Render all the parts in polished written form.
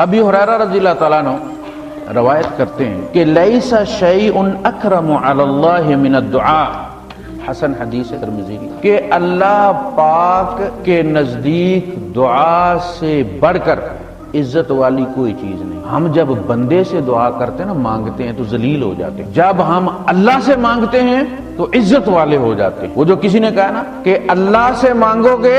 अबी हुरैरा रज़ियल्लाहु ताला अन्हु रवायत करते हैं कि लैसा शैउन अकरमु अलल्लाहि मिनद दुआ, हसन हदीस है तिरमिज़ी की, कि अल्लाह पाक के नजदीक दुआ से बढ़कर इज्जत वाली कोई चीज नहीं। हम जब बंदे से दुआ करते हैं ना, मांगते हैं तो जलील हो जाते हैं। जब हम अल्लाह से मांगते हैं तो इज्जत वाले हो जाते हैं। वो जो किसी ने कहा ना कि अल्लाह से मांगोगे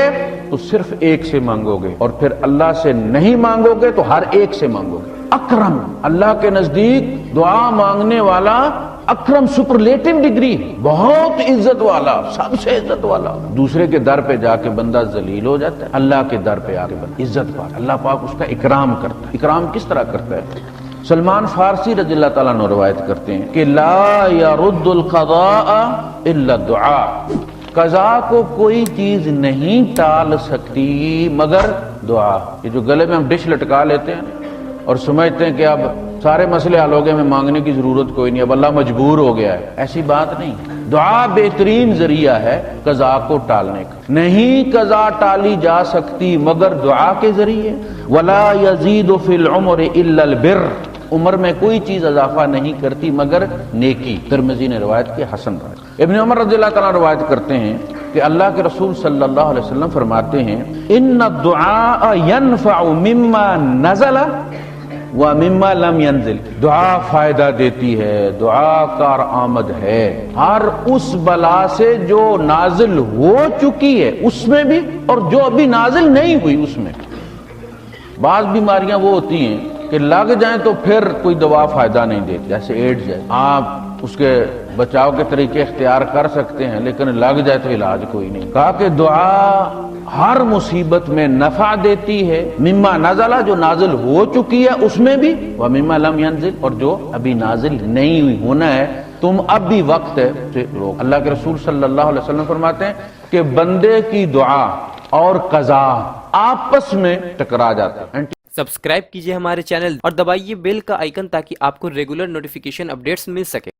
तो सिर्फ एक से मांगोगे और फिर अल्लाह से नहीं मांगोगे तो हर एक से मांगोगे। अकरम, अल्लाह के नजदीक दुआ मांगने वाला अकरम सुपरलेटिव डिग्री, बहुत इज्जत वाला, सबसे इज्जत वाला। दूसरे के दर पे जाके बंदा जलील हो जाता है, अल्लाह के दर पे आके बंदा इज्जत पाता है। अल्लाह पाक उसका इकराम करता है। इकराम किस तरह करता है? सलमान फारसी रज़ियल्लाहु ताला अन्हु रवायत करते हैं कि ला यरुद्दुल क़ज़ा इल्ला दुआ, कज़ा को कोई चीज नहीं टाल सकती मगर दुआ। ये जो गले में हम डिश लटका लेते हैं और समझते हैं कि अब सारे मसले हल हो गए, में मांगने की जरूरत कोई नहीं, अब अल्लाह मजबूर हो गया है, ऐसी बात नहीं। दुआ बेहतरीन जरिया है कज़ा को टालने का। नहीं कज़ा टाली जा सकती मगर दुआ के जरिए। वला यज़ीदु फिल उम्रि इल्लल बिर्र, उम्र में कोई चीज इजाफा नहीं करती मगर नेकी। तिरमिज़ी ने रवायत की, हसन रवायत। इब्न उमर रज़ियल्लाहु ताला रवायत करते हैं कि अल्लाह के रसूल सल्लल्लाहु अलैहि वसल्लम फरमाते हैं, इन्ना दुआ यनफ़उ मिम्मा नज़ला व मिम्मा लम यंजिल, दुआ फायदा देती है, दुआ कार आमद है हर उस बला से जो नाजिल हो चुकी है उसमें भी और जो अभी नाजिल नहीं हुई उसमें। बाज़ बीमारियां वो होती हैं कि लग जाए तो फिर कोई दवा फायदा नहीं देती, जैसे एड्स है, आप उसके बचाव के तरीके इख्तियार कर सकते हैं लेकिन लग जाए तो इलाज कोई नहीं। कहा कि दुआ हर मुसीबत में नफा देती है, मिम्मा नज़ला, जो नाजिल हो चुकी है उसमें भी, व मिम्मा लम यंजिल, और जो अभी नाजिल नहीं हुई, होना है, तुम अब भी वक्त है से रोक। अल्लाह के रसूल सल्लल्लाहु अलैहि वसल्लम फरमाते हैं कि बंदे की दुआ और कज़ा आपस में टकरा जाते हैं। सब्सक्राइब कीजिए हमारे चैनल और दबाइए बेल का आइकन ताकि आपको रेगुलर नोटिफिकेशन अपडेट्स मिल सके।